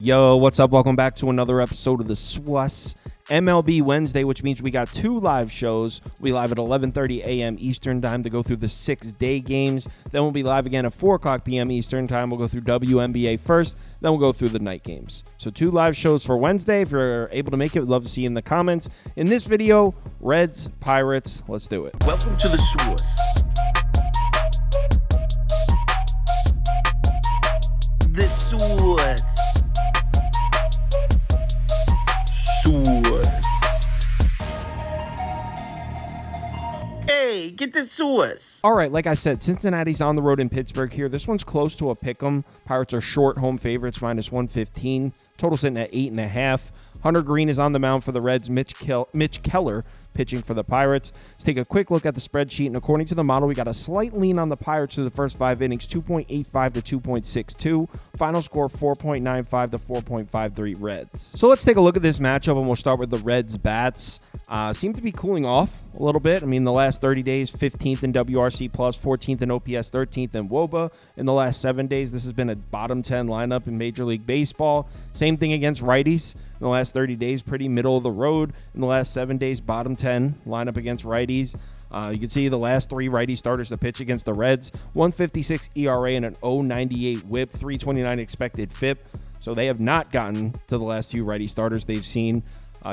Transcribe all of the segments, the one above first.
Yo, what's up? Welcome back to another episode of the SWUS MLB Wednesday, which means we got two live shows. We'll be live at 11:30 a.m. Eastern Time to go through the 6-day games. Then we'll be live again at 4 o'clock p.m. Eastern Time. We'll go through WNBA first, then we'll go through the night games. So two live shows for Wednesday. If you're able to make it, we'd love to see you in the comments. In this video, Reds, Pirates, let's do it. Welcome to the SWUS. The SWUS. Hey, get the sauce. All right, like I said, Cincinnati's on the road in Pittsburgh here. This one's close to a pick'em. Pirates are short home favorites, minus 115. Total sitting at 8.5. Hunter Greene is on the mound for the Reds. Mitch Keller pitching for the Pirates. Let's take a quick look at the spreadsheet. And according to the model, we got a slight lean on the Pirates through the first 5 innings, 2.85 to 2.62. Final score, 4.95 to 4.53 Reds. So let's take a look at this matchup, and we'll start with the Reds bats. Seem to be cooling off a little bit. I mean, the last 30 days, 15th in WRC+, 14th in OPS, 13th in WOBA. In the last 7 days, this has been a bottom 10 lineup in Major League Baseball. Same thing against righties. In the last 30 days, pretty middle of the road. In the last 7 days, bottom 10 lineup against righties. You can see the last 3 righty starters to pitch against the Reds. 156 ERA and an 0.98 whip, 329 expected FIP. So they have not gotten to the last few righty starters they've seen.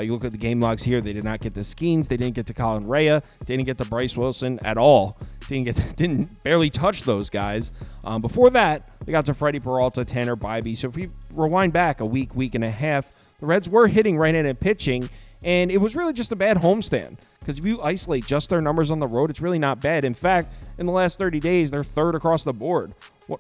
You look at the game logs here. They did not get to Skeens. They didn't get to Colin Rea. Didn't get to Bryce Wilson at all. Didn't barely touch those guys. Before that, they got to Freddie Peralta, Tanner Bybee. So if we rewind back a week and a half, the Reds were hitting right-handed pitching, and it was really just a bad homestand. Because if you isolate just their numbers on the road, it's really not bad. In fact, in the last 30 days, they're third across the board.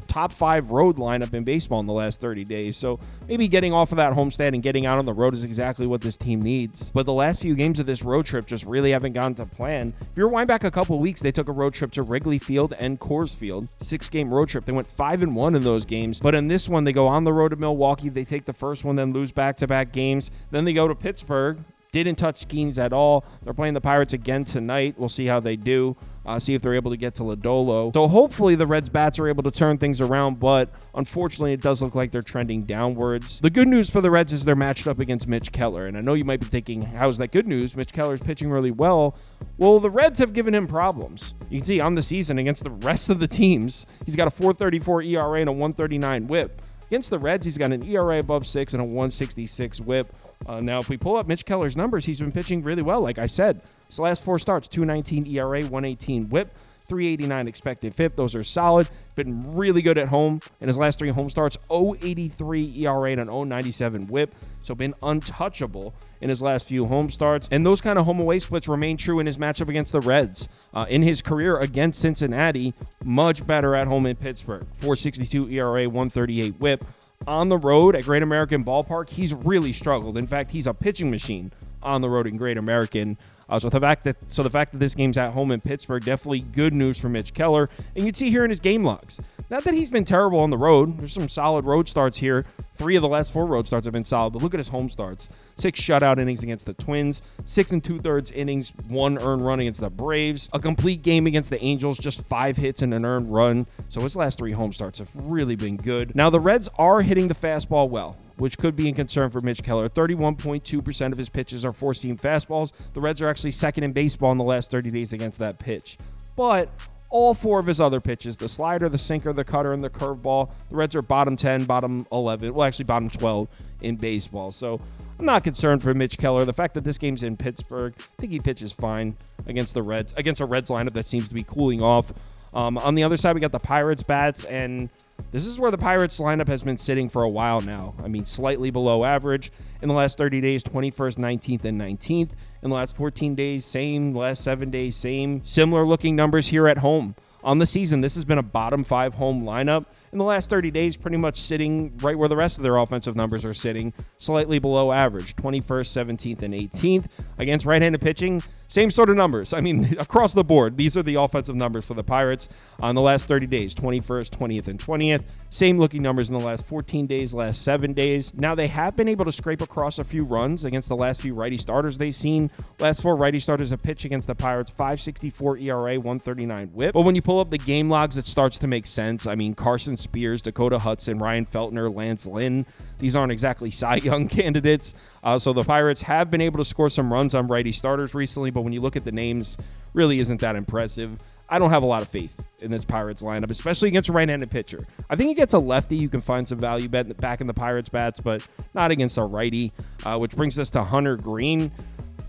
Top 5 road lineup in baseball in the last 30 days. So maybe getting off of that homestand and getting out on the road is exactly what this team needs. But the last few games of this road trip just really haven't gone to plan. If you rewind back a couple weeks, they took a road trip to Wrigley Field and Coors Field. 6-game road trip. They went 5-1 in those games. But in this one, they go on the road to Milwaukee. They take the first one, then lose back-to-back games. Then they go to Pittsburgh. Didn't touch Skeens at all. They're playing the Pirates again tonight. We'll see how they do. See if they're able to get to Lodolo. So hopefully the Reds bats are able to turn things around, but unfortunately it does look like they're trending downwards. The good news for the Reds is they're matched up against Mitch Keller. And I know you might be thinking, how's that good news? Mitch Keller's pitching really well. Well, the Reds have given him problems. You can see on the season against the rest of the teams, he's got a 4.34 ERA and a 1.39 whip. Against the Reds, he's got an ERA above 6 and a 1.66 whip. Now, if we pull up Mitch Keller's numbers, he's been pitching really well, like I said. His last 4 starts, 2.19 ERA, 1.18 whip, 3.89 expected FIP. Those are solid. Been really good at home. In his last 3 home starts, 0.83 ERA and an 0.97 whip. So been untouchable in his last few home starts. And those kind of home-away splits remain true in his matchup against the Reds. In his career against Cincinnati, much better at home in Pittsburgh. 4.62 ERA, 1.38 whip. On the road at Great American Ballpark, he's really struggled. In fact, he's a pitching machine on the road in Great American. So the fact that this game's at home in Pittsburgh, definitely good news for Mitch Keller. And you'd see here in his game logs, not that he's been terrible on the road. There's some solid road starts here. 3 of the last 4 road starts have been solid, but look at his home starts. 6 shutout innings against the Twins, 6 2/3 innings, 1 earned run against the Braves, a complete game against the Angels, just 5 hits and an earned run. So his last 3 home starts have really been good. Now the Reds are hitting the fastball well, which could be a concern for Mitch Keller. 31.2% of his pitches are 4-seam fastballs. The Reds are actually second in baseball in the last 30 days against that pitch. But all 4 of his other pitches, the slider, the sinker, the cutter, and the curveball, the Reds are bottom 10, bottom 11, well, actually bottom 12 in baseball. So I'm not concerned for Mitch Keller. The fact that this game's in Pittsburgh, I think he pitches fine against the Reds, against a Reds lineup that seems to be cooling off. On the other side, we got the Pirates bats, and this is where the Pirates lineup has been sitting for a while now. I mean, slightly below average. In the last 30 days, 21st, 19th, and 19th. In the last 14 days, same. Last 7 days, same. Similar looking numbers here at home. On the season, this has been a bottom 5 home lineup. In the last 30 days, pretty much sitting right where the rest of their offensive numbers are sitting, slightly below average, 21st, 17th, and 18th. Against right-handed pitching, Same sort of numbers. I mean, across the board, these are the offensive numbers for the Pirates on the last 30 days, 21st, 20th, and 20th. Same looking numbers in the last 14 days, last 7 days. Now, they have been able to scrape across a few runs against the last few righty starters they've seen. Last 4 righty starters have pitched against the Pirates, 5.64 ERA, 139 whip. But when you pull up the game logs, it starts to make sense. I mean, Carson Spears, Dakota Hudson, Ryan Feltner, Lance Lynn, these aren't exactly Cy Young candidates. So the Pirates have been able to score some runs on righty starters recently, but when you look at the names, really isn't that impressive. I don't have a lot of faith in this Pirates lineup, especially against a right-handed pitcher. I think against a lefty, you can find some value back in the Pirates bats, but not against a righty, which brings us to Hunter Greene.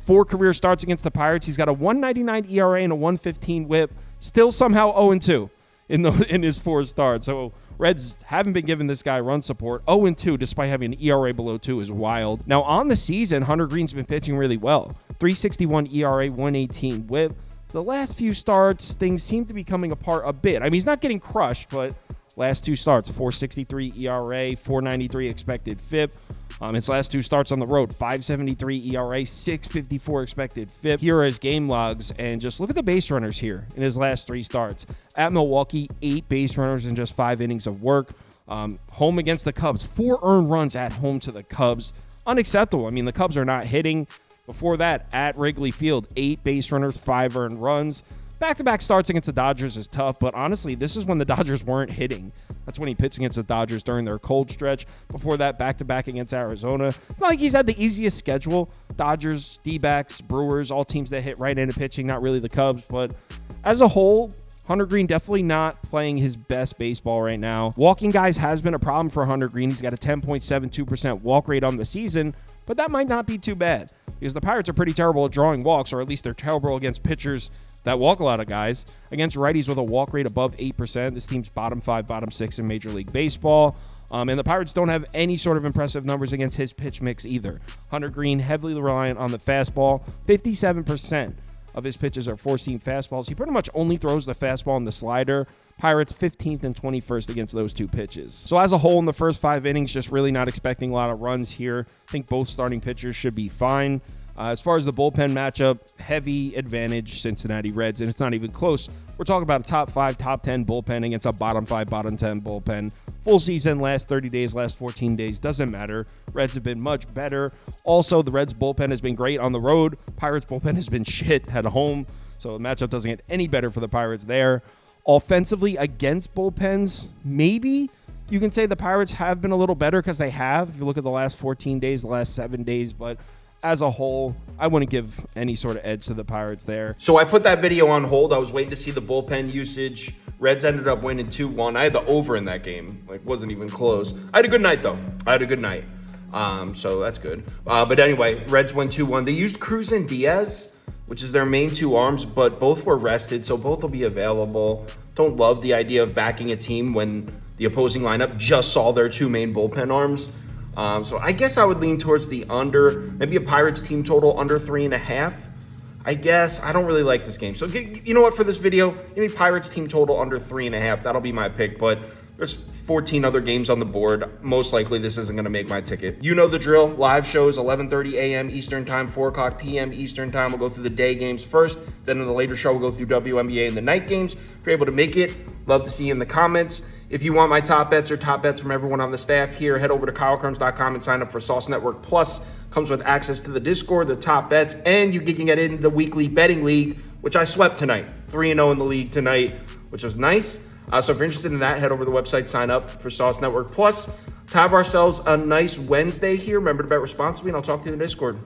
4 career starts against the Pirates. He's got a 1.99 ERA and a 1.15 whip. Still somehow 0-2 in his 4 starts. So Reds haven't been giving this guy run support. 0-2 despite having an ERA below 2 is wild. Now on the season, Hunter Greene's been pitching really well. 3.61 ERA, 1.18 whip. The last few starts, things seem to be coming apart a bit. I mean, he's not getting crushed, but last 2 starts, 4.63 ERA, 4.93 expected FIP. His last 2 starts on the road, 5.73 ERA, 6.54 expected FIP. Here are his game logs, and just look at the base runners here in his last 3 starts. At Milwaukee, 8 base runners in just 5 innings of work. Home against the Cubs, 4 earned runs at home to the Cubs. Unacceptable. I mean, the Cubs are not hitting. Before that, at Wrigley Field, 8 base runners, 5 earned runs. Back-to-back starts against the Dodgers is tough, but honestly, this is when the Dodgers weren't hitting. That's when he pitched against the Dodgers during their cold stretch. Before that, back-to-back against Arizona. It's not like he's had the easiest schedule. Dodgers, D-backs, Brewers, all teams that hit right-handed pitching, not really the Cubs. But as a whole, Hunter Greene definitely not playing his best baseball right now. Walking guys has been a problem for Hunter Greene. He's got a 10.72% walk rate on the season, but that might not be too bad because the Pirates are pretty terrible at drawing walks, or at least they're terrible against pitchers that walk a lot of guys. Against righties with a walk rate above 8%, this team's bottom 5, bottom 6 in Major League Baseball. And the Pirates don't have any sort of impressive numbers against his pitch mix either. Hunter Greene heavily reliant on the fastball. 57% of his pitches are 4-seam fastballs. He pretty much only throws the fastball and the slider. Pirates 15th and 21st against those 2 pitches. So as a whole, in the first 5 innings, just really not expecting a lot of runs here. I think both starting pitchers should be fine. As far as the bullpen matchup, heavy advantage Cincinnati Reds, and it's not even close. We're talking about a top 5, top 10 bullpen against a bottom 5, bottom 10 bullpen. Full season, last 30 days, last 14 days, doesn't matter. Reds have been much better. Also, the Reds bullpen has been great on the road. Pirates bullpen has been shit at home, so the matchup doesn't get any better for the Pirates there. Offensively, against bullpens, maybe you can say the Pirates have been a little better because they have. If you look at the last 14 days, the last 7 days, but as a whole, I wouldn't give any sort of edge to the Pirates there. So I put that video on hold. I was waiting to see the bullpen usage. Reds ended up winning 2-1. I had the over in that game. Wasn't even close. I had a good night, though. So that's good. But anyway, Reds win 2-1. They used Cruz and Diaz, which is their main 2 arms, but both were rested, so both will be available. Don't love the idea of backing a team when the opposing lineup just saw their 2 main bullpen arms. So I guess I would lean towards the under, maybe a Pirates team total under 3.5. I guess I don't really like this game. So you know what, for this video, give me Pirates team total under 3.5. That'll be my pick, but there's 14 other games on the board. Most likely this isn't going to make my ticket. You know the drill. Live shows 11:30 a.m. Eastern time, 4 o'clock p.m. Eastern time. We'll go through the day games first. Then in the later show, we'll go through WNBA and the night games. If you're able to make it, love to see you in the comments. If you want my top bets or top bets from everyone on the staff here, head over to KyleKirms.com and sign up for Sauce Network Plus. Comes with access to the Discord, the top bets, and you can get in the weekly betting league, which I swept tonight. 3-0 in the league tonight, which was nice. So if you're interested in that, head over to the website, sign up for Sauce Network Plus. Let's have ourselves a nice Wednesday here. Remember to bet responsibly, and I'll talk to you in the Discord.